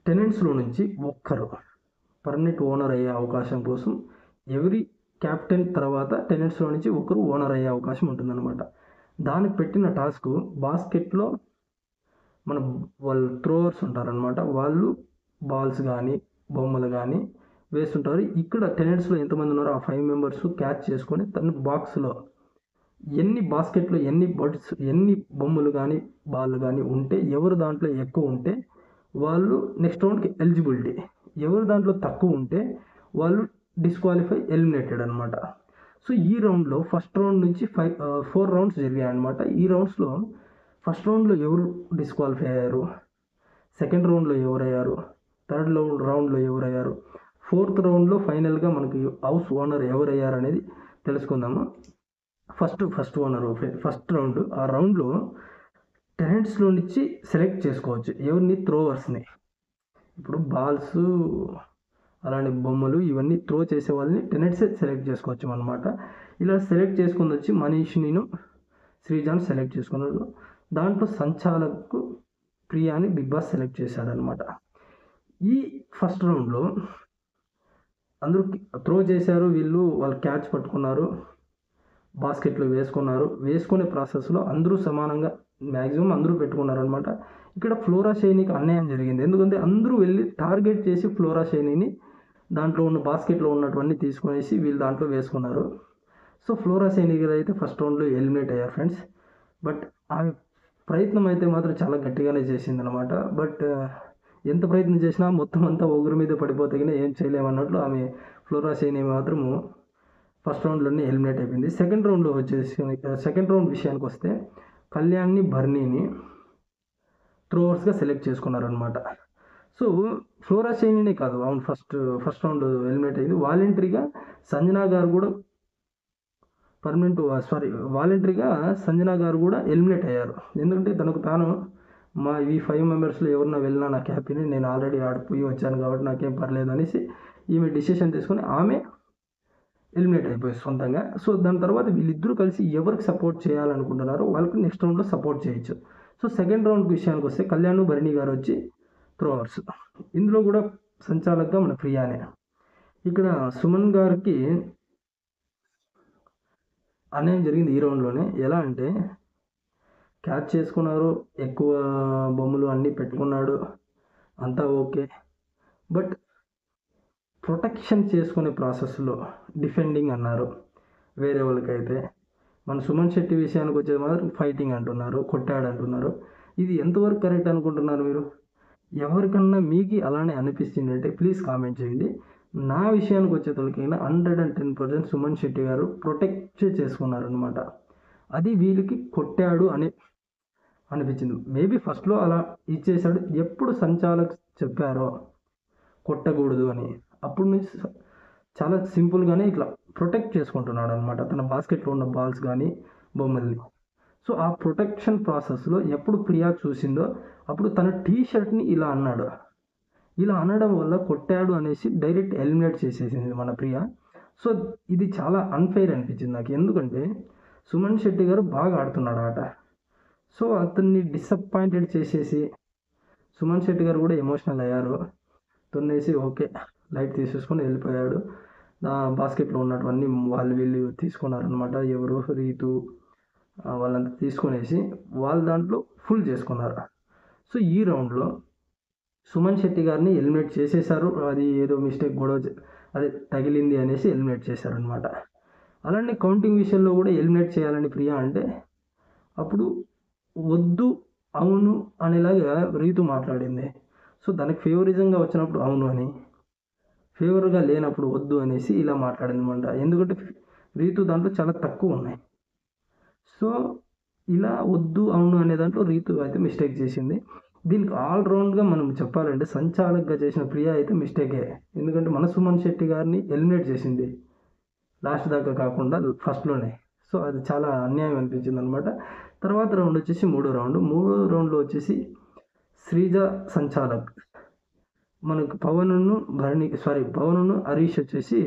టెనెంట్స్లో నుంచి ఒక్కరు permanent owner అయ్యే అవకాశం కోసం ఎవరి క్యాప్టెన్ తర్వాత టెనెంట్స్లో నుంచి ఒకరు ఓనర్ అయ్యే అవకాశం ఉంటుందన్నమాట. దానికి పెట్టిన టాస్క్ బాస్కెట్లో మన వాళ్ళు త్రోవర్స్ ఉంటారనమాట. వాళ్ళు బాల్స్ కానీ బొమ్మలు కానీ వేస్తుంటారు. ఇక్కడ టెనెంట్స్లో ఎంతమంది ఉన్నారో ఆ 5 మెంబర్స్ క్యాచ్ చేసుకొని తన బాక్స్లో బాస్కెట్లో ఎన్ని బొమ్మలు కానీ బాల్ కానీ ఉంటే ఎవరు దాంట్లో ఎక్కువ ఉంటే వాళ్ళు నెక్స్ట్ రౌండ్కి ఎలిజిబిలిటీ, ఎవరు దాంట్లో తక్కువ ఉంటే వాళ్ళు డిస్క్వాలిఫై, ఎలిమినేటెడ్ అనమాట. సో ఈ రౌండ్లో ఫస్ట్ రౌండ్ నుంచి 4 రౌండ్స్ జరిగాయి అనమాట. ఈ రౌండ్స్లో ఫస్ట్ రౌండ్లో ఎవరు డిస్క్వాలిఫై అయ్యారు, సెకండ్ రౌండ్లో ఎవరయ్యారు, థర్డ్ రౌండ్లో ఎవరయ్యారు, ఫోర్త్ రౌండ్లో ఫైనల్గా మనకి హౌస్ ఓనర్ ఎవరయ్యారు అనేది తెలుసుకుందాము. ఫస్ట్ ఓనర్ ఫస్ట్ రౌండ్, ఆ రౌండ్లో టెనెంట్స్లో నుంచి సెలెక్ట్ చేసుకోవచ్చు ఎవరిని, త్రోవర్స్ని. ఇప్పుడు బాల్స్ అలాంటి బొమ్మలు ఇవన్నీ త్రో చేసే వాళ్ళని టెనెంట్సే సెలెక్ట్ చేసుకోవచ్చు అనమాట. ఇలా సెలెక్ట్ చేసుకొని వచ్చి మనీష్ని, శ్రీజాన్ సెలెక్ట్ చేసుకున్నారు. దాంట్లో సంచాలకు ప్రియాని బిగ్ బాస్ సెలెక్ట్ చేశాడనమాట. ఈ ఫస్ట్ రౌండ్లో అందరూ త్రో చేశారు, వాళ్ళు క్యాచ్ పట్టుకున్నారు, బాస్కెట్లో వేసుకునే ప్రాసెస్లో అందరూ సమానంగా మ్యాక్సిమం అందరూ పెట్టుకున్నారు అనమాట. ఇక్కడ ఫ్లోరా షైనీకి అన్యాయం జరిగింది. ఎందుకంటే అందరూ వెళ్ళి టార్గెట్ చేసి ఫ్లోరా షైనీని దాంట్లో ఉన్న బాస్కెట్లో ఉన్నటువంటి తీసుకునేసి వీళ్ళు దాంట్లో వేసుకున్నారు. సో ఫ్లోరా షైనీ గారు అయితే ఫస్ట్ రౌండ్లో ఎలిమినేట్ అయ్యారు ఫ్రెండ్స్. బట్ ఆమె ప్రయత్నం అయితే మాత్రం చాలా గట్టిగానే చేసిందనమాట. బట్ ఎంత ప్రయత్నం చేసినా మొత్తం అంతా ఒకరి మీద పడిపోతే కానీ ఏం చేయలేమన్నట్లు ఆమె ఫ్లోరా షైనీ మాత్రము ఫస్ట్ రౌండ్లోనే ఎలిమినేట్ అయిపోయింది. సెకండ్ రౌండ్ విషయానికి వస్తే కళ్యాణ్ని, భరణిని త్రోవర్స్గా సెలెక్ట్ చేసుకున్నారనమాట. సో ఫ్లోరా షైనీనే కాదు, అవును ఫస్ట్ రౌండ్ ఎలిమినేట్ అయింది. వాలంటరీగా సంజనా గారు కూడా సంజనా గారు కూడా ఎలిమినేట్ అయ్యారు. ఎందుకంటే తనకు తాను ఈ 5 మెంబర్స్లో ఎవరన్నా వెళ్ళినా నాకు హ్యాపీని, నేను ఆల్రెడీ ఆడిపోయి వచ్చాను కాబట్టి నాకేం పర్లేదు అనేసి ఈమె డిసిషన్ తీసుకొని ఆమె ఎలిమినేట్ అయిపోయి సొంతంగా. సో దాని తర్వాత వీళ్ళిద్దరూ కలిసి ఎవరికి సపోర్ట్ చేయాలనుకుంటున్నారో వాళ్ళకి నెక్స్ట్ రౌండ్లో సపోర్ట్ చేయొచ్చు. సో సెకండ్ రౌండ్ విషయానికి వస్తే కళ్యాణ్, భరణి గారు వచ్చి త్రోవర్స్. ఇందులో కూడా సంచాలకుగా మన ప్రియానే. ఇక్కడ సుమన్ గారికి అన్యాయం జరిగింది ఈ రౌండ్లోనే. ఎలా అంటే క్యాచ్ చేసుకున్నారు, ఎక్కువ బొమ్మలు అన్నీ పెట్టుకున్నాడు, అంతా ఓకే. బట్ ప్రొటెక్షన్ చేసుకునే ప్రాసెస్లో డిఫెండింగ్ అన్నారు వేరే వాళ్ళకైతే. మన సుమన్ శెట్టి విషయానికి వచ్చే మాత్రం ఫైటింగ్ అంటున్నారు, కొట్టాడు అంటున్నారు. ఇది ఎంతవరకు కరెక్ట్ అనుకుంటున్నారు మీరు? ఎవరికన్నా మీకు అలానే అనిపిస్తుంది అంటే ప్లీజ్ కామెంట్ చేయండి. నా విషయానికి వచ్చేతలకైనా 110% సుమన్ శెట్టి గారు ప్రొటెక్ట్ చేసుకున్నారు అనమాట. అది వీళ్ళకి కొట్టాడు అని అనిపించింది. మేబీ ఫస్ట్లో అలా ఇచ్చేసాడు. ఎప్పుడు సంచాలక్ చెప్పారో కొట్టకూడదు అని, అప్పుడు నుంచి చాలా సింపుల్గానే ఇట్లా ప్రొటెక్ట్ చేసుకుంటున్నాడు అనమాట తన బాస్కెట్లో ఉన్న బాల్స్ కానీ బొమ్మల్ని. సో ఆ ప్రొటెక్షన్ ప్రాసెస్లో ఎప్పుడు ప్రియా చూసిందో అప్పుడు తన టీషర్ట్ని ఇలా అన్నాడు. ఇలా అనడం వల్ల కొట్టాడు అనేసి డైరెక్ట్ ఎలిమినేట్ చేసేసింది మన ప్రియా. సో ఇది చాలా అన్ఫెయిర్ అనిపించింది నాకు. ఎందుకంటే సుమన్ శెట్టి గారు బాగా ఆడుతున్నాడు ఆట. సో అతన్ని డిసప్పాయింటెడ్ చేసేసి సుమన్ శెట్టి గారు కూడా ఎమోషనల్ అయ్యారు. తొన్నేసి ఓకే లైట్ తీసేసుకొని వెళ్ళిపోయాడు. బాస్కెట్లో ఉన్నటువన్నీ వీళ్ళు తీసుకున్నారనమాట. ఎవరు, రీతు వాళ్ళంతా తీసుకునేసి వాళ్ళ దాంట్లో ఫుల్ చేసుకున్నారు. సో ఈ రౌండ్లో సుమన్ శెట్టి గారిని ఎలిమినేట్ చేసేసారు. అది ఏదో మిస్టేక్ అదే తగిలింది అనేసి ఎలిమినేట్ చేశారనమాట. అలానే కౌంటింగ్ విషయంలో కూడా ఎలిమినేట్ చేయాలని ప్రియా అంటే అప్పుడు వద్దు అవును అనేలాగా రీతు మాట్లాడింది. సో దానికి ఫేవరిజంగా వచ్చినప్పుడు అవును అని, ఫేవర్గా లేనప్పుడు వద్దు అనేసి ఇలా మాట్లాడింది అనమాట. ఎందుకంటే రీతు దాంట్లో చాలా తక్కువ ఉన్నాయి. సో ఇలా వద్దు అవును అనే దాంట్లో రీతు అయితే మిస్టేక్ చేసింది. దీనికి ఆల్రౌండ్గా మనం చెప్పాలంటే సంచాలకుగా చేసిన ప్రియా అయితే మిస్టేకే. ఎందుకంటే మన సుమన్ శెట్టి గారిని ఎలిమినేట్ చేసింది లాస్ట్ దాకా కాకుండా ఫస్ట్లోనే. సో అది చాలా అన్యాయం అనిపించింది అనమాట. తర్వాత రౌండ్ వచ్చేసి మూడో రౌండ్లో వచ్చేసి శ్రీజ సంచాలక్, మనకు పవన్ను హరీష్ వచ్చేసి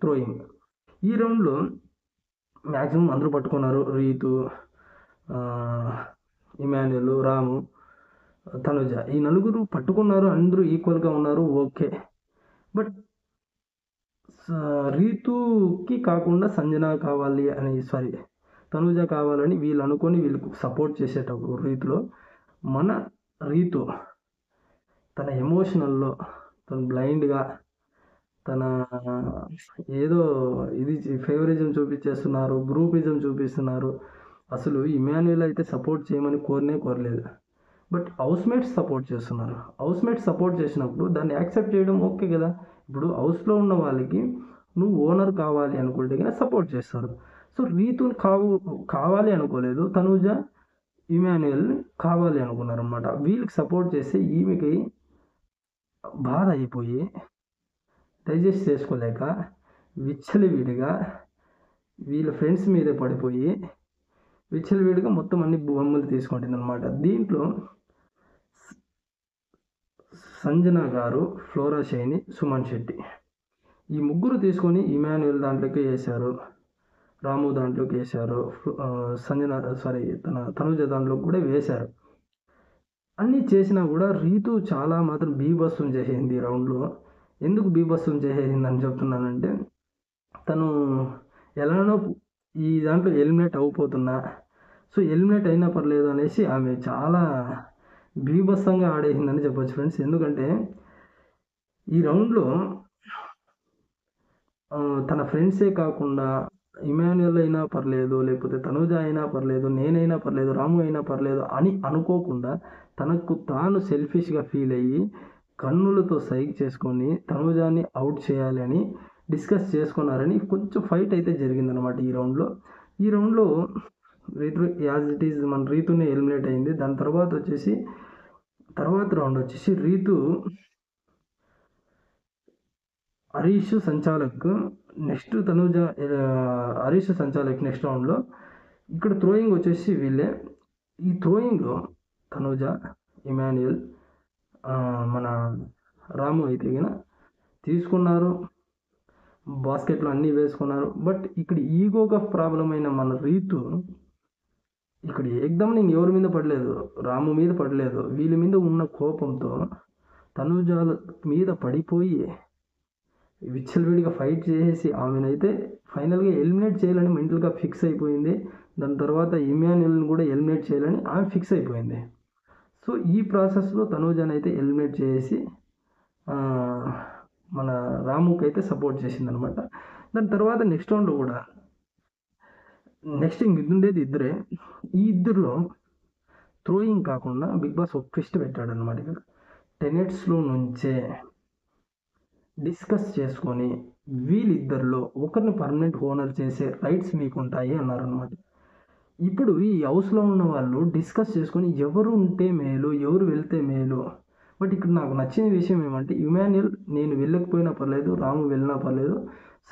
థ్రోయింగ్. ఈ రౌండ్లో మ్యాక్సిమం అందరూ పట్టుకున్నారు. రీతు, ఇమాన్యుల్, రాము, తనుజ, ఈ నలుగురు పట్టుకున్నారు, అందరూ ఈక్వల్గా ఉన్నారు, ఓకే. బట్ రీతుకి కాకుండా సంజన కావాలి అని, సారీ, తనుజ కావాలని వీళ్ళు అనుకొని వీళ్ళకు సపోర్ట్ చేసేటప్పుడు రీతులో మన రీతు తన ఎమోషనల్లో తను బ్లైండ్గా తన ఏదో ఇది ఫేవరిజం చూపించేస్తున్నారు, గ్రూపిజం చూపిస్తున్నారు. అసలు ఇమాన్యుయల్ అయితే సపోర్ట్ చేయమని కోరలేదు. బట్ హౌస్మేట్స్ సపోర్ట్ చేస్తున్నారు. హౌస్మేట్స్ సపోర్ట్ చేసినప్పుడు దాన్ని యాక్సెప్ట్ చేయడం ఓకే కదా. ఇప్పుడు హౌస్లో ఉన్న వాళ్ళకి నువ్వు ఓనర్ కావాలి అనుకుంటే కనుక సపోర్ట్ చేస్తారు. సో రీతుని కావాలి అనుకోలేదు, తనూజ ఇమాన్యుయల్ని కావాలి అనుకున్నారు అనమాట. వీళ్ళకి సపోర్ట్ చేస్తే ఈమెకి బాధ అయిపోయి డైజెస్ట్ చేసుకోలేక విచ్చలవిడిగా వీళ్ళ ఫ్రెండ్స్ మీదే పడిపోయి విచ్చలవిడిగా మొత్తం అన్ని బొమ్మలు తీసుకుంటుంది అనమాట. దీంట్లో సంజన గారు, ఫ్లోరా షైని, సుమన్ శెట్టి ఈ ముగ్గురు తీసుకొని ఇమాన్యుయల్ దాంట్లోకి వేశారు, రాము దాంట్లోకి వేశారు, తనుజ దాంట్లోకి కూడా వేశారు. అన్నీ చేసినా కూడా రీతు చాలా మాత్రం బీభత్సం చేసేసింది రౌండ్లో. ఎందుకు బీభత్సం చేసేసింది అని చెప్తున్నానంటే, తను ఎలానో ఈ దాంట్లో ఎలిమినేట్ అయిపోతున్నా, సో ఎలిమినేట్ అయినా పర్లేదు అనేసి ఆమె చాలా బీభత్సంగా ఆడేసిందని చెప్పొచ్చు ఫ్రెండ్స్. ఎందుకంటే ఈ రౌండ్లో తన ఫ్రెండ్సే కాకుండా ఇమాన్యుయల్ అయినా పర్లేదు, లేకపోతే తనుజ అయినా పర్లేదు, నేనైనా పర్లేదు, రాము అయినా పర్లేదు అని అనుకోకుండా తనకు తాను సెల్ఫిష్గా ఫీల్ అయ్యి కన్నులతో సైక్ చేసుకొని తనుజాని అవుట్ చేయాలి అని డిస్కస్ చేసుకున్నారని కొంచెం ఫైట్ అయితే జరిగిందనమాట ఈ రౌండ్లో. రీతు యాజ్ ఇట్ ఈజ్ మన రీతునే ఎలిమినేట్ అయింది. దాని తర్వాత రౌండ్ వచ్చేసి రీతు హరీష్ సంచాలక్, నెక్స్ట్ తనూజ, హరీష్ సంచాలక్ నెక్స్ట్ రౌండ్లో. ఇక్కడ థ్రోయింగ్ వచ్చేసి వీళ్ళే. ఈ థ్రోయింగ్లో తనూజ, ఇమాన్యుయల్, మన రాము అయితే తీసుకున్నారు, బాస్కెట్లో అన్నీ వేసుకున్నారు. బట్ ఇక్కడ ఈగోగా ప్రాబ్లం అయిన మన రీతు ఇక్కడ ఏకదమ్ నేను ఎవరి మీద పడలేదు, రాము మీద పడలేదు, వీళ్ళ మీద ఉన్న కోపంతో తనూజాల మీద పడిపోయి విచ్చలవిడిగా ఫైట్ చేసేసి ఆమెనైతే ఫైనల్గా ఎలిమినేట్ చేయాలని మెంటల్గా ఫిక్స్ అయిపోయింది. దాని తర్వాత ఇమాన్యుయల్ని కూడా ఎలిమినేట్ చేయాలని ఆమె ఫిక్స్ అయిపోయింది. సో ఈ ప్రాసెస్లో తనూజని అయితే ఎలిమినేట్ చేసి మన రాముకి అయితే సపోర్ట్ చేసింది అనమాట. దాని తర్వాత నెక్స్ట్ రౌండ్లో కూడా నెక్స్ట్ ఉండేది ఇద్దరే. ఈ ఇద్దరిలో థ్రోయింగ్ కాకుండా బిగ్ బాస్ ఒక ట్విస్ట్ పెట్టాడు అనమాట. ఇక్కడ టెనెట్స్లో నుంచే డిస్కస్ చేసుకొని వీళ్ళిద్దరిలో ఒకరిని పర్మనెంట్ ఓనర్ చేసే రైట్స్ మీకు ఉంటాయి అన్నారనమాట. ఇప్పుడు ఈ హౌస్లో ఉన్న వాళ్ళు డిస్కస్ చేసుకొని ఎవరు ఉంటే మేలు, ఎవరు వెళ్తే మేలు. బట్ ఇక్కడ నాకు నచ్చిన విషయం ఏమంటే ఇమాన్యుయల్ నేను వెళ్ళకపోయినా పర్లేదు, రాము వెళ్ళినా పర్లేదు,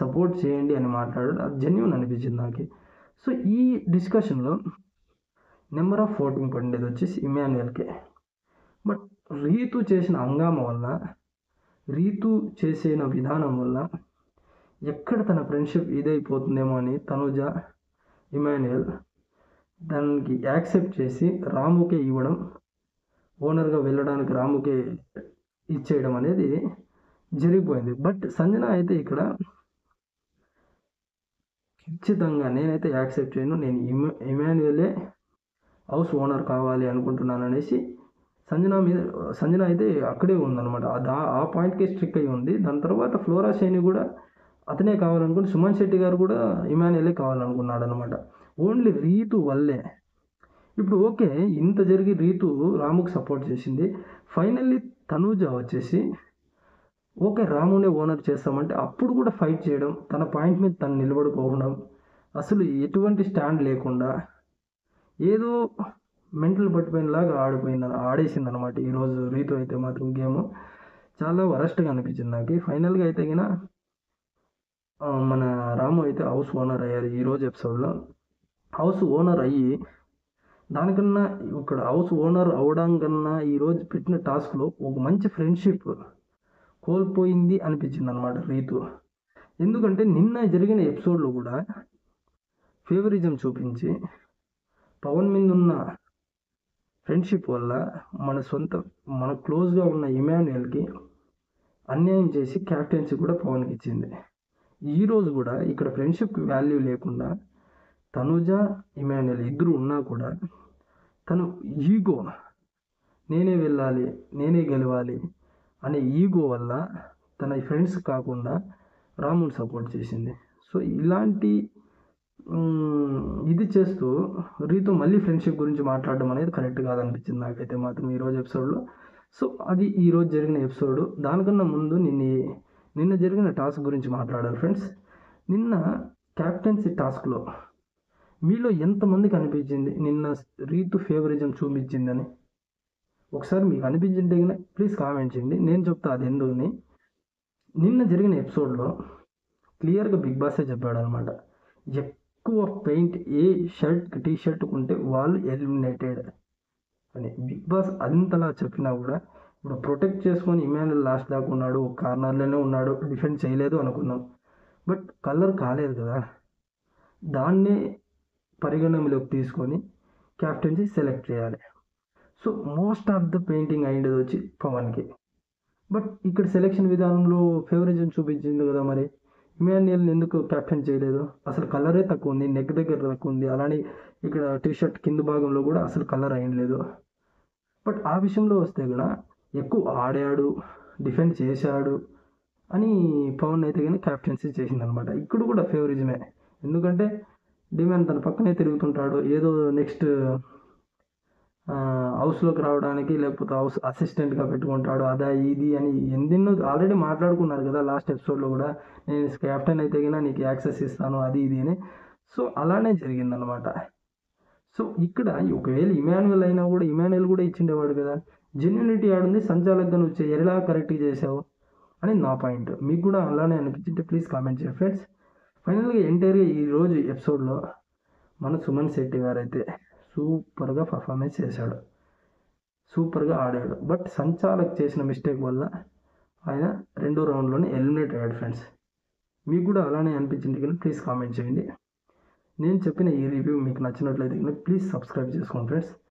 సపోర్ట్ చేయండి అని మాట్లాడాడు. అది జెన్యూన్ అనిపించింది నాకు. సో ఈ డిస్కషన్లో నెంబర్ ఆఫ్ ఓటింగ్ పడింది వచ్చేసి ఇమాన్యుయల్కే. బట్ రీతు చేసిన హంగామా వల్ల, రీతు చేసిన విధానం వల్ల ఎక్కడ తన ఫ్రెండ్షిప్ ఇదైపోతుందేమో అని తనుజ, ఇమాన్యుయల్ దానికి యాక్సెప్ట్ చేసి రాముకే ఇవ్వడం, ఓనర్గా వెళ్ళడానికి రాముకే ఇచ్చేయడం అనేది జరిగిపోయింది. బట్ సంజన అయితే ఇక్కడ ఖచ్చితంగా నేనైతే యాక్సెప్ట్ చేయను, నేను ఇమాన్యుయలే హౌస్ ఓనర్ కావాలి అనుకుంటున్నాను అనేసి సంజన అయితే అక్కడే ఉందన్నమాట. ఆ పాయింట్కే స్ట్రిక్ అయి ఉంది. దాని తర్వాత ఫ్లోరా షైని కూడా అతనే కావాలనుకుని, సుమన్ శెట్టి గారు కూడా ఇమాన్యుయలే కావాలనుకున్నాడు అనమాట. ఓన్లీ రీతు వల్లే. ఇప్పుడు ఓకే, ఇంత జరిగి రీతు రాముకి సపోర్ట్ చేసింది. ఫైనల్లీ తనూజ వచ్చేసి ఓకే రామునే ఓనర్ చేస్తామంటే అప్పుడు కూడా ఫైట్ చేయడం, తన పాయింట్ మీద తను నిలబడుకోవడం, అసలు ఎటువంటి స్టాండ్ లేకుండా ఏదో మెంటల్ పట్టిపోయినలాగా ఆడేసింది అనమాట ఈరోజు రీతు అయితే మాత్రం. గేమ్ చాలా వరస్ట్గా అనిపించింది నాకు. ఫైనల్గా అయితే మన రాము అయితే హౌస్ ఓనర్ అయ్యారు ఈరోజు ఎపిసోడ్లో. హౌస్ ఓనర్ అయ్యి దానికన్నా ఇక్కడ హౌస్ ఓనర్ అవడం కన్నా ఈరోజు పెట్టిన టాస్క్లో ఒక మంచి ఫ్రెండ్షిప్ కోల్పోయింది అనిపించింది అనమాట రీతు. ఎందుకంటే నిన్న జరిగిన ఎపిసోడ్లో కూడా ఫేవరిజం చూపించి పవన్ మీద ఉన్న ఫ్రెండ్షిప్ వల్ల మన క్లోజ్గా ఉన్న ఇమాన్యుయల్కి అన్యాయం చేసి క్యాప్టెన్సీ కూడా పవన్కి ఇచ్చింది. ఈరోజు కూడా ఇక్కడ ఫ్రెండ్షిప్ వాల్యూ లేకుండా తనుజ ఇమాన్యుయల్ ఇద్దరు ఉన్నా కూడా తను ఈగో, నేనే వెళ్ళాలి, నేనే గెలవాలి అనే ఈగో వల్ల తన ఫ్రెండ్స్ కాకుండా రాముని సపోర్ట్ చేసింది. సో ఇలాంటి ఇది చేస్తూ రీతో మళ్ళీ ఫ్రెండ్షిప్ గురించి మాట్లాడడం అనేది కరెక్ట్ కాదనిపించింది నాకైతే మాత్రం ఈరోజు ఎపిసోడ్లో. సో అది ఈరోజు జరిగిన ఎపిసోడ్. దానికన్నా ముందు నిన్న జరిగిన టాస్క్ గురించి మాట్లాడాలి ఫ్రెండ్స్. నిన్న క్యాప్టెన్సీ టాస్క్లో మీలో ఎంతమందికి అనిపించింది నిన్న రీతు ఫేవరిజం చూపించిందని? ఒకసారి మీకు అనిపించింటే కనుక ప్లీజ్ కామెంట్ చేయండి, నేను చెప్తా అది ఎందుకని. నిన్న జరిగిన ఎపిసోడ్లో క్లియర్గా బిగ్ బాసే చెప్పాడు అనమాట, ఎక్కువ పెయింట్ ఏ టీ షర్ట్ కొంటే వాళ్ళు ఎలిమినేటెడ్ అని. బిగ్ బాస్ అంతలా చెప్పినా కూడా ఇప్పుడు ప్రొటెక్ట్ చేసుకొని ఇమాన్యుయల్ లాస్ట్ దాకా ఉన్నాడు, ఒక కార్నర్లోనే ఉన్నాడు, డిఫెండ్ చేయలేదు అనుకున్నాం. బట్ కలర్ కాలేదు కదా, దాన్నే పరిగణనలోకి తీసుకొని క్యాప్టెన్సీ సెలెక్ట్ చేయాలి. So most of the painting అయ్యేది వచ్చి పవన్కి. బట్ ఇక్కడ సెలెక్షన్ విధానంలో ఫేవరిజం చూపించింది కదా, మరి ఇమాన్యుయల్ని ఎందుకు క్యాప్టెన్ చేయలేదు? అసలు కలరే తక్కువ ఉంది, నెక్ దగ్గర తక్కువ ఉంది, అలానే ఇక్కడ టీషర్ట్ కింద భాగంలో కూడా అసలు కలర్ అయ్యలేదు. బట్ ఆ విషయంలో వస్తే కూడా ఎక్కువ ఆడాడు, డిఫెండ్ చేశాడు అని పవన్ అయితే కానీ క్యాప్టెన్సీ చేసిందనమాట. ఇక్కడ కూడా ఫేవరిజమే, ఎందుకంటే డిమాండ్ తన పక్కనే తిరుగుతుంటాడు, ఏదో నెక్స్ట్ హౌస్లోకి రావడానికి లేకపోతే హౌస్ అసిస్టెంట్గా పెట్టుకుంటాడు, అదా ఇది అని ఎన్నెన్నో ఆల్రెడీ మాట్లాడుకున్నారు కదా లాస్ట్ ఎపిసోడ్లో కూడా, నేను క్యాప్టెన్ అయితే కన్నా నీకు యాక్సెస్ ఇస్తాను అది ఇది అని. సో అలానే జరిగిందనమాట. సో ఇక్కడ ఒకవేళ ఇమాన్యుయల్ అయినా కూడా ఇమాన్యుయల్ కూడా ఇచ్చిండేవాడు కదా, జెన్యునిటీ ఆడుంది, సంచాలకుగా నువ్వు ఎలా కరెక్ట్ చేసావు అని నా పాయింట్. మీకు కూడా అలానే అనిపించింటే ప్లీజ్ కామెంట్ చేయండి ఫ్రెండ్స్. ఫైనల్గా ఎంటైర్గా ఈరోజు ఎపిసోడ్లో మన సుమన్ శెట్టి గారు అయితే సూపర్గా పర్ఫార్మెన్స్ చేశాడు, సూపర్గా ఆడాడు. బట్ సంచాలక్ చేసిన మిస్టేక్ వల్ల ఆయన 2వ రౌండ్లోనే ఎలిమినేట్ అయ్యాడు ఫ్రెండ్స్. మీకు కూడా అలానే అనిపించింది కానీ ప్లీజ్ కామెంట్ చేయండి. నేను చెప్పిన ఈ రివ్యూ మీకు నచ్చినట్లయితే ప్లీజ్ సబ్స్క్రైబ్ చేసుకోండి ఫ్రెండ్స్.